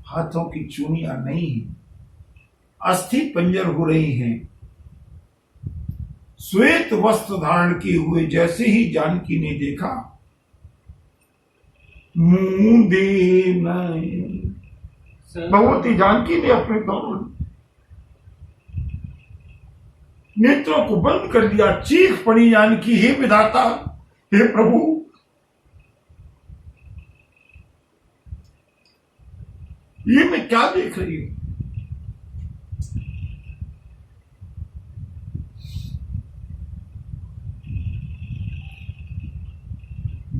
Speaker 1: हाथों की चूड़ियां नहीं है, अस्थि पंजर हो रही हैं, श्वेत वस्त्र धारण किए हुए जैसे ही जानकी ने देखा, मूंदे नयन, भगवती जानकी ने अपने दोनों नेत्रों को बंद कर दिया। चीख पड़ी जानकी, हे विधाता, हे प्रभु, ये मैं क्या देख रही हूं।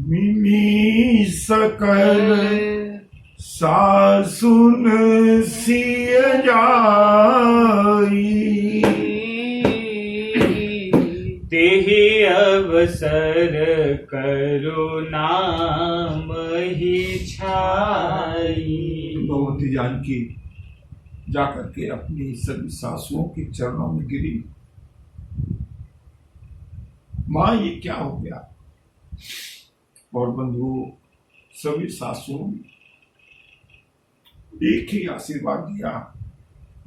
Speaker 1: मिमी सकल सासुन सिय जाई,
Speaker 2: तेहि अवसर करुणा मही छाई।
Speaker 1: भगवती जानकी जाकर के अपनी सभी सासुओं के चरणों में गिरी। मां, ये क्या हो गया। और बंधुओं, सभी सासुओं ने एक ही आशीर्वाद दिया।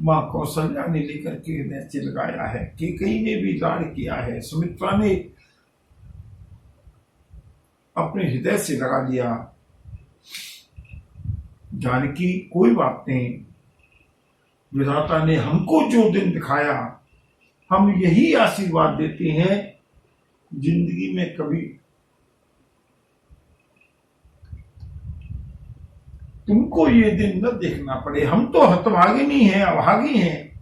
Speaker 1: मां कौशल्या ने लेकर के हृदय से लगाया है, कैकेयी ने भी लाड़ किया है, सुमित्रा ने अपने हृदय से लगा लिया। जानकी, कोई बात नहीं, विधाता ने हमको जो दिन दिखाया, हम यही आशीर्वाद देते हैं, जिंदगी में कभी तुमको ये दिन न देखना पड़े। हम तो हतभागिनी हैं, अभागी हैं,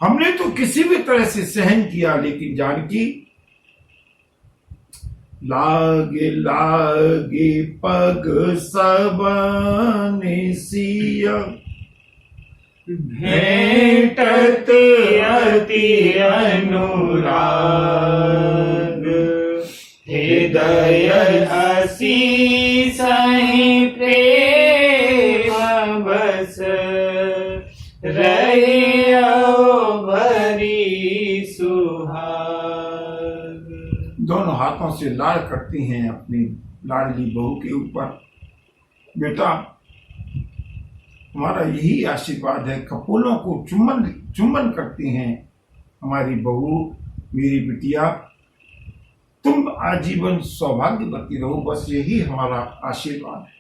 Speaker 1: हमने तो किसी भी तरह से सहन किया। लेकिन जानकी, लागे लागे पग सबने सिय,
Speaker 2: भेंटत अति अनुराग, हृदय असी सही प्रेम बस, रहियो भरी सुहाग।
Speaker 1: दोनों हाथों से लाड़ करती हैं अपनी लाडली बहू के ऊपर। बेटा, हमारा यही आशीर्वाद है। कपोलों को चुम्बन करती हैं हमारी बहू, मेरी बिटिया, तुम आजीवन सौभाग्यवती रहो, बस यही हमारा आशीर्वाद है।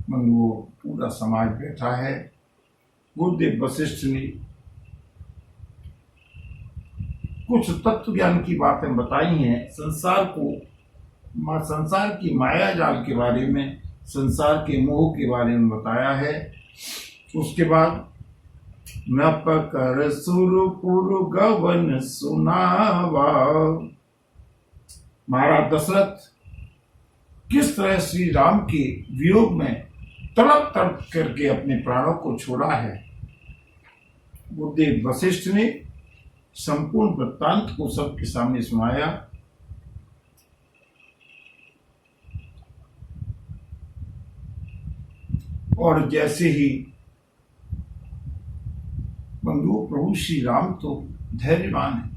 Speaker 1: वो पूरा समाज बैठा है। गुरुदेव वशिष्ठ ने कुछ तत्व ज्ञान की बातें बताई हैं, संसार की माया जाल के बारे में, संसार के मोह के बारे में बताया है। उसके बाद न पकर सुरपुर गवन सुनावा, महाराज दशरथ किस तरह श्री राम के वियोग में तड़प तड़प करके अपने प्राणों को छोड़ा है। गुरुदेव वशिष्ठ ने संपूर्ण वृत्तांत को सबके सामने सुनाया। और जैसे ही बंधुओं, प्रभु श्री राम तो धैर्यवान है।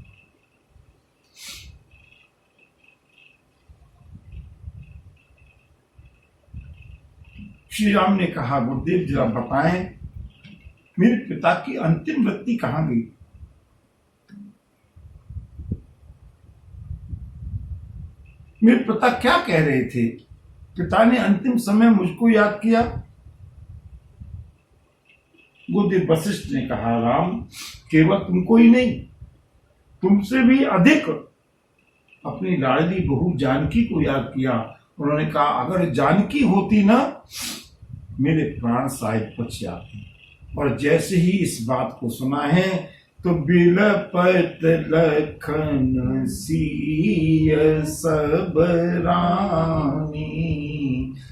Speaker 1: श्री राम ने कहा, गुरुदेव जरा बताएं मेरे पिता की अंतिम वृत्ति कहां गई। मेरे पिता क्या कह रहे थे? पिता ने अंतिम समय मुझको याद किया। गुरुदेव वशिष्ठ ने कहा, राम केवल तुमको ही नहीं, तुमसे भी अधिक अपनी लाडली बहू जानकी को याद किया। उन्होंने कहा, अगर जानकी होती ना, मेरे प्राण शायद बच जाते। और जैसे ही इस बात को सुना है तो बिलपत लखन सीय सब रानी,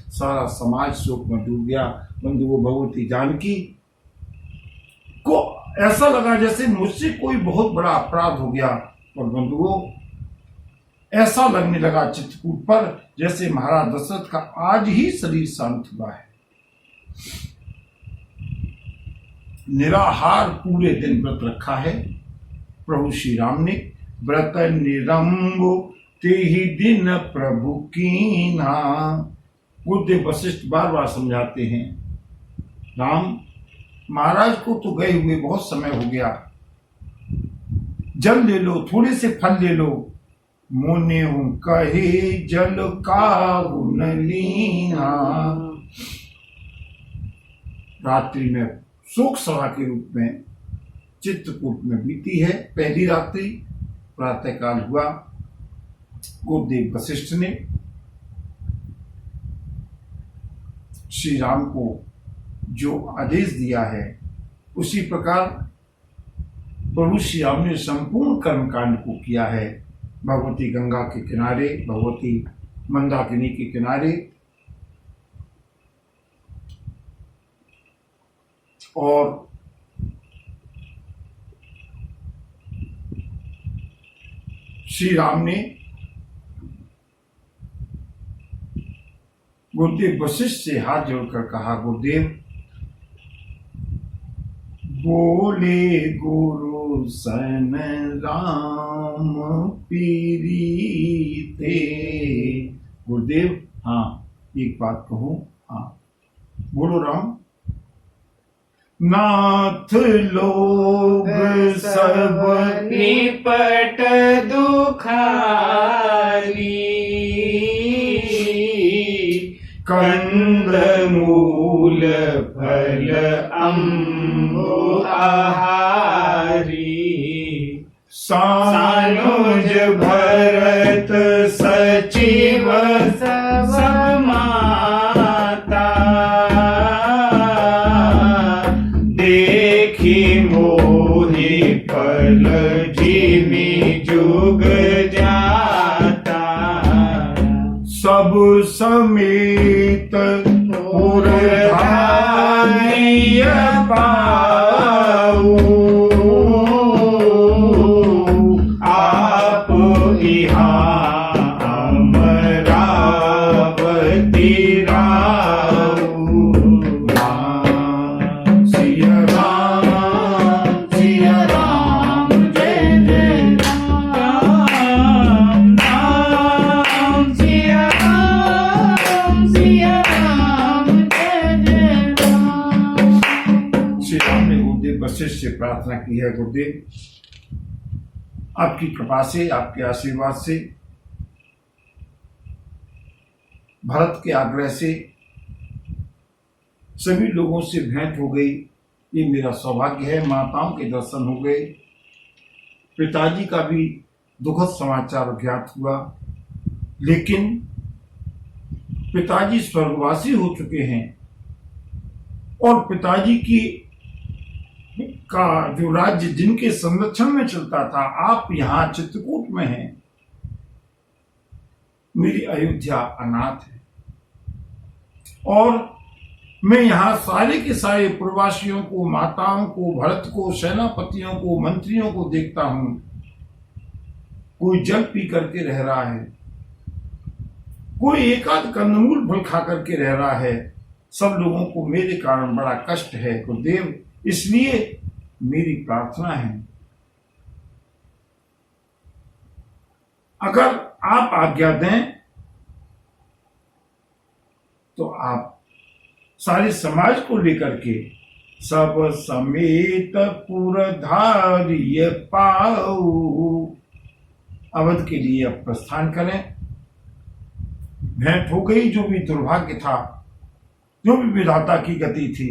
Speaker 1: सारा समाज शोक में डूब गया। बंधुओं, भगवती जानकी को ऐसा लगा जैसे मुझसे कोई बहुत बड़ा अपराध हो गया। और बंधुओं, ऐसा लगने लगा चित्रकूट पर जैसे महाराज दशरथ का आज ही शरीर शांत हुआ है। निराहार पूरे दिन व्रत रखा है प्रभु श्री राम ने। व्रत निरंबो ते ही दिन प्रभु कीना। गुरुदेव वशिष्ठ बार बार समझाते हैं, राम महाराज को तो गए हुए बहुत समय हो गया, जल ले लो, थोड़े से फल ले लो। मोने कहे जल काहुन लीना। रात्रि में शोक सभा के रूप में चित्रकूट में बीती है पहली रात्रि। प्रातःकाल हुआ, गुरुदेव वशिष्ठ ने श्री राम को जो आदेश दिया है उसी प्रकार प्रभु श्री राम ने संपूर्ण कर्मकांड को किया है। भगवती गंगा के किनारे, भगवती मंदाकिनी के किनारे, और श्री राम ने गुरुदेव वशिष्ठ से हाथ जोड़कर कहा, गुरुदेव बोले गुरु सन राम पीरीते। गुरुदेव, हाँ एक बात कहूं, हाँ बोलो राम। नाथ लोग सब
Speaker 2: निपट दुखारी, कंद मूल फल अम्बु आहारी। सानुज भरत सचिव सब माता, देखी मोहि फल जिमि जुग जाता।
Speaker 1: सब समेत पुर धार्य पाऊ, आप यहाँ अमरावती राऊ। सिया राम जय जय
Speaker 2: राम राम सिया राम जय जय राम।
Speaker 1: श्री राम ने गुरुदेव वशिष्ठ से प्रार्थना की है, गुरुदेव आपकी कृपा से, आपके आशीर्वाद से, भरत के आग्रह से सभी लोगों से भेंट हो गई। ये मेरा सौभाग्य है। माताओं के दर्शन हो गए, पिताजी का भी दुखद समाचार ज्ञात हुआ, लेकिन पिताजी स्वर्गवासी हो चुके हैं और पिताजी की का जो राज्य जिनके संरक्षण में चलता था, आप यहां चित्रकूट में हैं। मेरी अयोध्या अनाथ है और मैं यहाँ सारे के सारे प्रवासियों को, माताओं को, भरत को, सेनापतियों को, मंत्रियों को देखता हूं। कोई जल पी करके रह रहा है, कोई एकाध कंदमूल फल खा करके रह रहा है। सब लोगों को मेरे कारण बड़ा कष्ट है गुरुदेव, इसलिए मेरी प्रार्थना है, अगर आप आज्ञा दें तो आप सारे समाज को लेकर के सब समेत पुरधार्य पाऊ अवध के लिए अब प्रस्थान करें। भेंट हो गई, जो भी दुर्भाग्य था, जो भी विधाता की गति थी।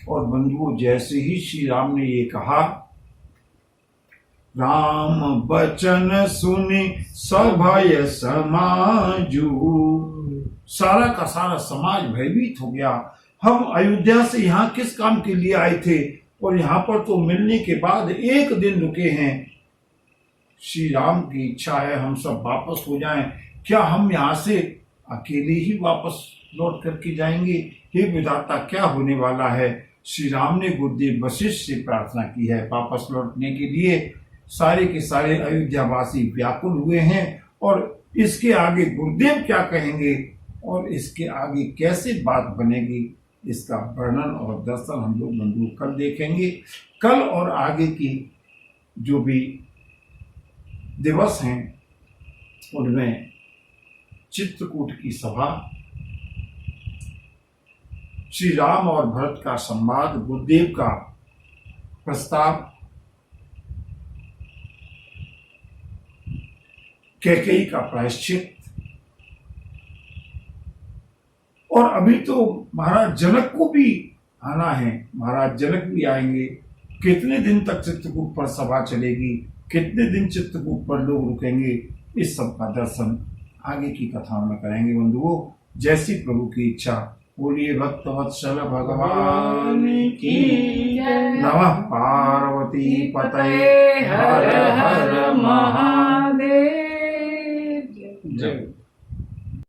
Speaker 1: और बंधुओं, जैसे ही श्री राम ने ये कहा, राम बचन सुनि सभय समाजू, सारा का सारा समाज भयभीत हो गया। हम अयोध्या से यहाँ किस काम के लिए आए थे और यहाँ पर तो मिलने के बाद एक दिन रुके हैं। श्री राम की इच्छा है हम सब वापस हो जाएं। क्या हम यहाँ से अकेले ही वापस लौट करके जाएंगे? हे विधाता, क्या होने वाला है? श्री राम ने गुरुदेव वशिष्ठ से प्रार्थना की है वापस लौटने के लिए। सारे के सारे अयोध्यावासी व्याकुल हुए हैं और इसके आगे गुरुदेव क्या कहेंगे और इसके आगे कैसे बात बनेगी, इसका वर्णन और दर्शन हम लोग बंधु कल देखेंगे। कल और आगे की जो भी दिवस हैं उनमें चित्रकूट की सभा, श्री राम और भरत का संवाद, गुरुदेव का प्रस्ताव, कैकेयी का प्रायश्चित, और अभी तो महाराज जनक को भी आना है। महाराज जनक भी आएंगे। कितने दिन तक चित्रकूट पर सभा चलेगी, कितने दिन चित्रकूट पर लोग रुकेंगे, इस सब का दर्शन आगे की कथाओं में करेंगे बंधुओं। जैसी प्रभु की इच्छा। बोलिए भक्त वत्सल भगवान की नमः। पार्वती पतये हर